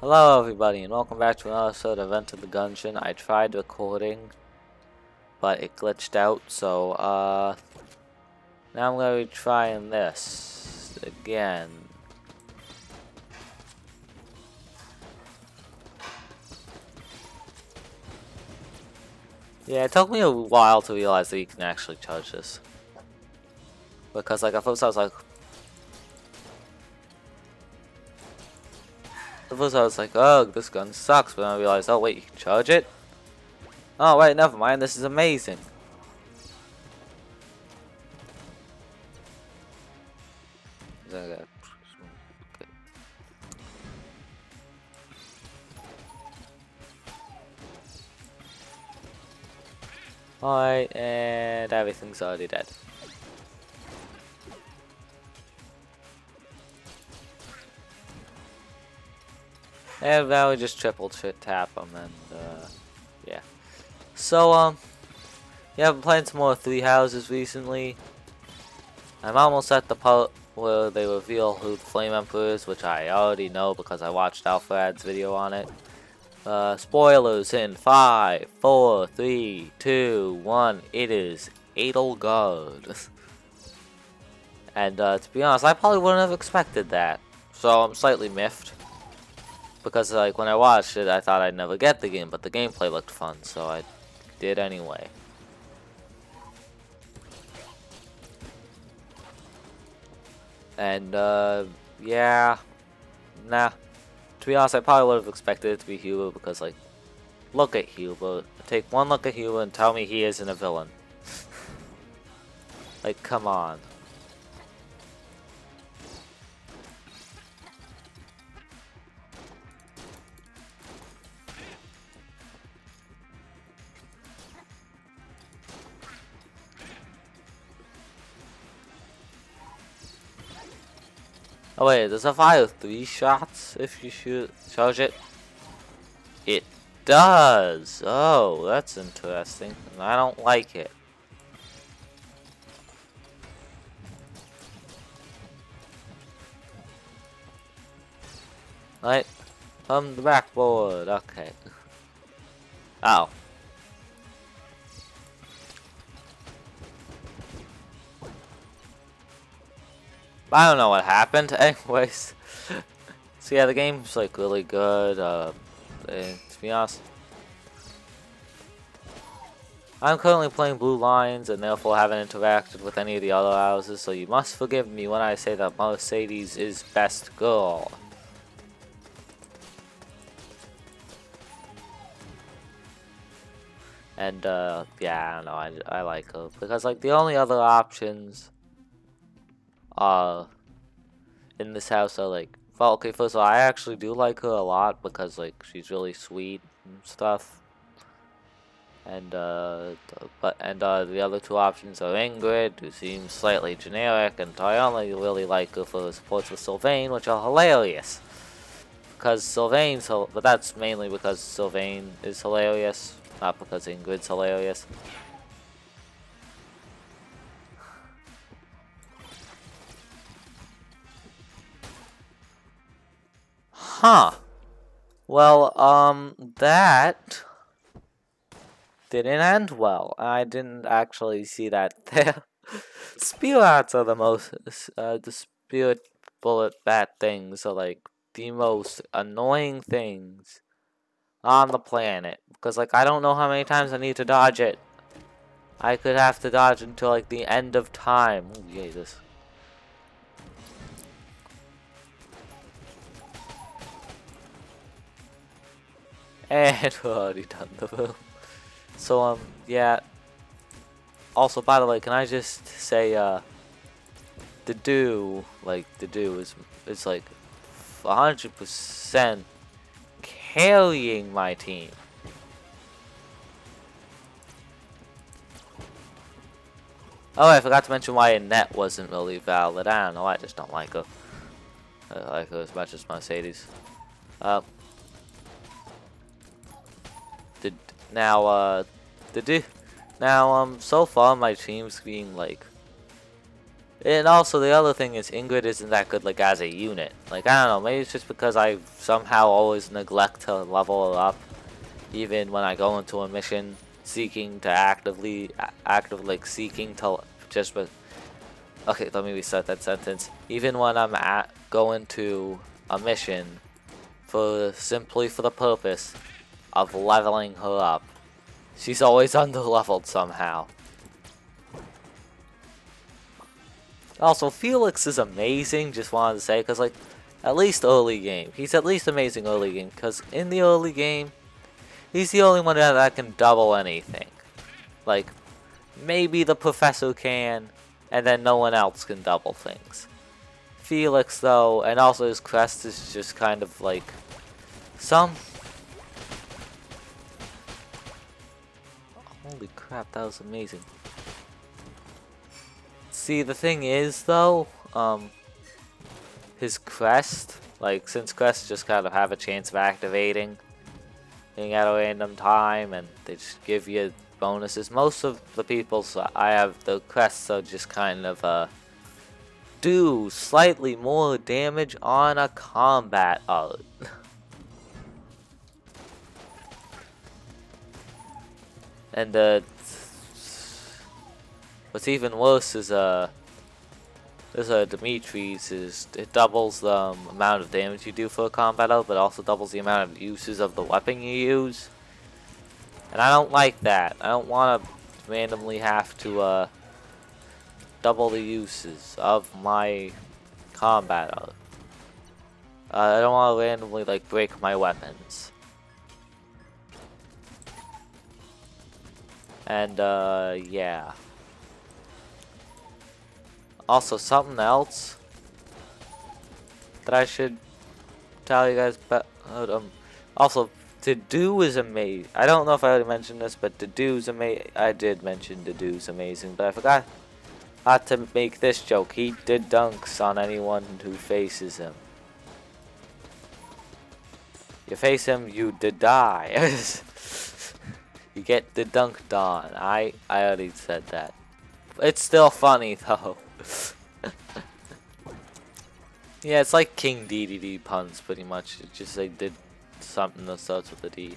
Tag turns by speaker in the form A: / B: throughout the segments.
A: Hello everybody and welcome back to another episode of Enter the Gungeon. I tried recording, but it glitched out, so now I'm gonna be trying this again. Yeah, it took me a while to realize that you can actually charge this. Because at first I was like, oh, this gun sucks, but then I realized, oh wait, you can charge it? Oh wait, never mind, this is amazing. Alright, and everything's already dead. And now we just triple tap them and yeah. So yeah, I've been playing some more Three Houses recently. I'm almost at the part where they reveal who the Flame Emperor is, which I already know because I watched Alfred's video on it. Spoilers in 5, 4, 3, 2, 1. It is Edelgard. And to be honest, I probably wouldn't have expected that. So I'm slightly miffed. Because like when I watched it, I thought I'd never get the game, but the gameplay looked fun, so I did anyway. And yeah, nah. To be honest, I probably would have expected it to be Huber because like, look at Huber. Take one look at Huber and tell me he isn't a villain. Like, come on. Oh wait, does it fire 3 shots if you charge it? It does! Oh, that's interesting. I don't like it. Right, from the backboard, okay. Oh. I don't know what happened. Anyways, so yeah, the game's like really good. To be honest, I'm currently playing Blue Lines and therefore haven't interacted with any of the other houses. So you must forgive me when I say that Mercedes is best girl. And yeah, I don't know. I like her because like the only other options in this house are like, well, okay, first of all, I actually do like her a lot because like she's really sweet and stuff. And the other two options are Ingrid, who seems slightly generic, and I only really like her for supports with Sylvain, which are hilarious. Because Sylvain's, but that's mainly because Sylvain is hilarious, not because Ingrid's hilarious. Huh. Well, that didn't end well. I didn't actually see that there. Spear arts are the most, the spirit bullet bat things are like the most annoying things on the planet. Because like, I don't know how many times I need to dodge it. I could have to dodge until like the end of time. Oh, yay, this. And we're already done the room. So, yeah. Also, by the way, can I just say, the do is like 100% carrying my team. Oh, I forgot to mention why Annette wasn't really valid. I don't know, I just don't like her. I like her as much as Mercedes. Now, so far my team's being like And also the other thing is Ingrid isn't that good like as a unit. Like I don't know, maybe it's just because I somehow always neglect to level her up, even when I go into a mission seeking to actively like seeking to just. Okay, let me restart that sentence. Even when I'm going to a mission simply for the purpose of leveling her up, she's always under-leveled somehow. Also, Felix is amazing, just wanted to say, because, like, at least early game. He's at least amazing early game, because in the early game, he's the only one that can double anything. Like, maybe the professor can, and then no one else can double things. Felix, though, and also his crest is just kind of like some. Holy crap, that was amazing. See, the thing is, though, his crest, like, since crests just kind of have a chance of activating at a random time, and they just give you bonuses. Most of the people I have the crests so just kind of do slightly more damage on a combat art. And what's even worse is Dimitri's is it doubles the amount of damage you do for a combat art, but also doubles the amount of uses of the weapon you use. And I don't like that. I don't want to randomly have to double the uses of my combat art. I don't want to randomly like break my weapons. And yeah. Also, something else that I should tell you guys about. Also, Dedue is amazing. I don't know if I already mentioned this, but Dedue's amazing. I did mention Dedue's amazing, but I forgot not to make this joke. He did dunks on anyone who faces him. You face him, you did die. You get the dunked on. I already said that. It's still funny though. Yeah, it's like King DDD puns pretty much. It's just they did something that starts with a D.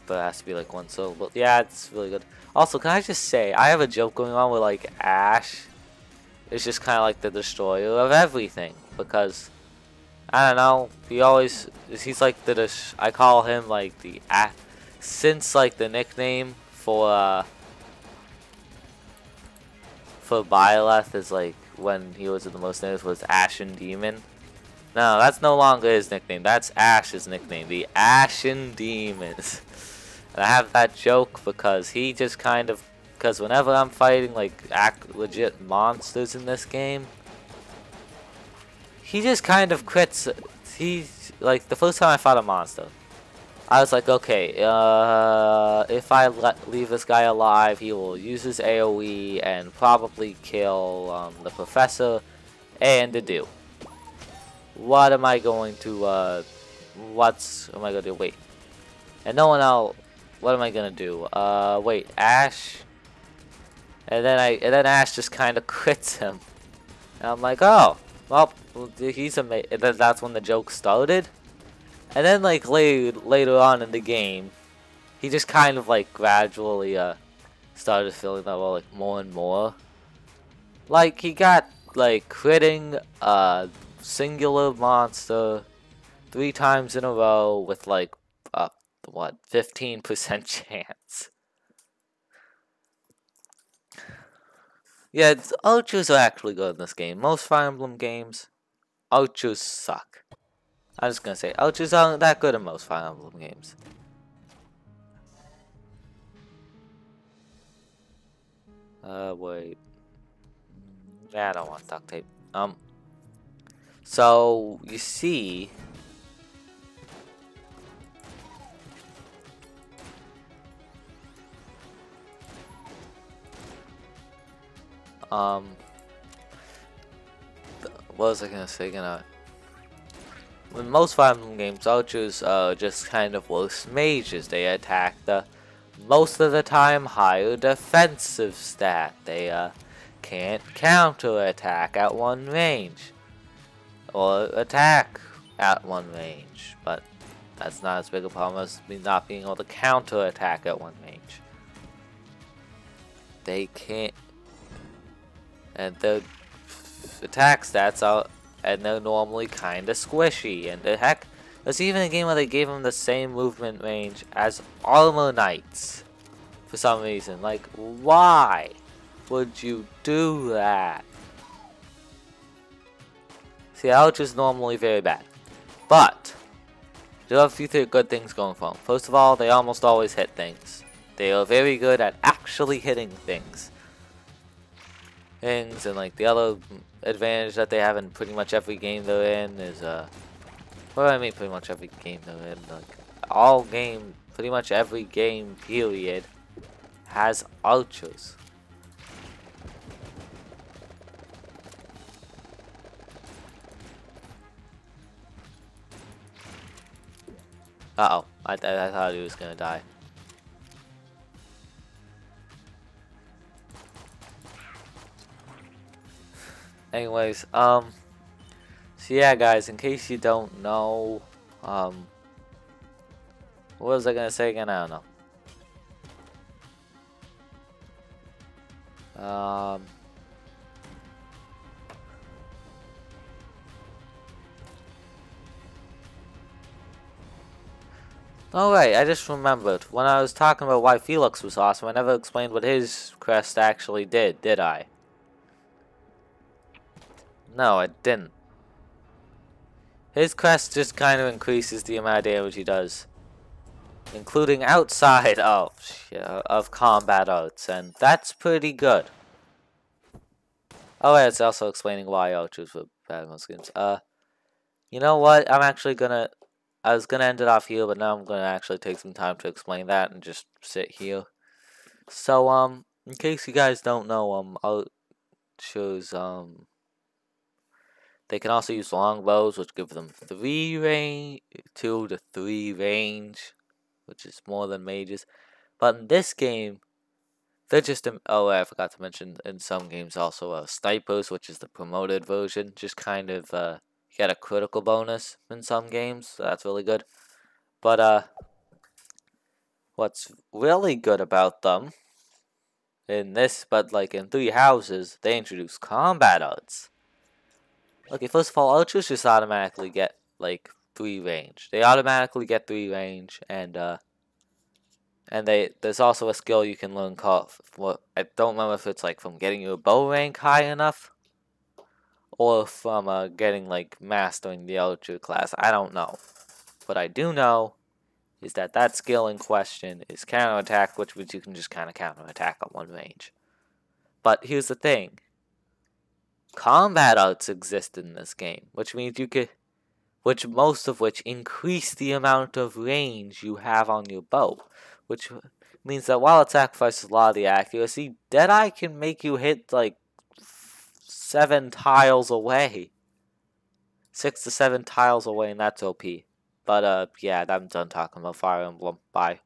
A: But it has to be like one syllable. Yeah, it's really good. Also, can I just say, I have a joke going on with like Ash. It's just kind of like the destroyer of everything. Because, I don't know, he's like I call him like since like the nickname for Byleth is like when he was in the most famous was Ashen Demon. No, that's no longer his nickname. That's Ash's nickname, the Ashen Demons. And I have that joke because he just kind of, because whenever I'm fighting like legit monsters in this game, he just kind of crits. Like the first time I fought a monster, I was like, okay, if I leave this guy alive, he will use his AoE and probably kill the professor and Dedue. What am I going to, what am I going to do? Wait. And no one else, what am I going to do? Wait, Ash? And then Ash just kind of quits him. And I'm like, oh, well, he's amazing. That's when the joke started. And then like later on in the game, he just kind of like gradually started feeling that well, like more and more. Like he got like critting a singular monster 3 times in a row with like what 15% chance. Yeah, archers are actually good in this game. Most Fire Emblem games, archers suck. I'm just gonna say, archers aren't that good in most Fire Emblem games. Wait. Yeah, I don't want duct tape. So, you see... what was I gonna say? In most Fire Emblem games, archers are just kind of worse mages. They attack the most of the time higher defensive stat. They can't counter-attack at one range. Or attack at one range. But that's not as big a problem as me not being able to counter-attack at one range. They can't. And the attack stats are, and they're normally kinda squishy. And the heck, there's even a game where they gave them the same movement range as Armor Knights. For some reason. Like, why would you do that? See, ouch is normally very bad. But, there are a few good things going for them. First of all, they almost always hit things. They are very good at actually hitting things. And like the other advantage that they have in pretty much every game they're in is well, I mean pretty much every game they're in, like pretty much every game period has archers. Uh-oh, I thought he was gonna die. Anyways, so yeah, guys, in case you don't know, what was I gonna say again? I don't know. Oh right, I just remembered. When I was talking about why Felix was awesome, I never explained what his crest actually did I? No, I didn't. His crest just kind of increases the amount of damage he does. Including outside of combat arts, and that's pretty good. Oh, yeah, it's also explaining why archers were bad on skins. You know what? I was gonna end it off here, but now I'm gonna actually take some time to explain that and just sit here. So, in case you guys don't know, archers, they can also use longbows, which give them 2 to 3 range, which is more than mages. But in this game, they're just, I forgot to mention, in some games also, snipers, which is the promoted version, just kind of, you get a critical bonus in some games, so that's really good. But, what's really good about them, in Three Houses, they introduce combat arts. Okay, first of all, archers just automatically get, 3 range. They automatically get 3 range, and there's also a skill you can learn called, I don't remember if it's, from getting your bow rank high enough, or from, getting, mastering the archer class. I don't know. What I do know is that skill in question is counterattack, which means you can just kind of counterattack at one range. But here's the thing. Combat arts exist in this game, which means most of which increase the amount of range you have on your bow, which means that while it sacrifices a lot of the accuracy, Deadeye can make you hit 7 tiles away. 6 to 7 tiles away, and that's OP. But yeah, I'm done talking about Fire Emblem. Bye.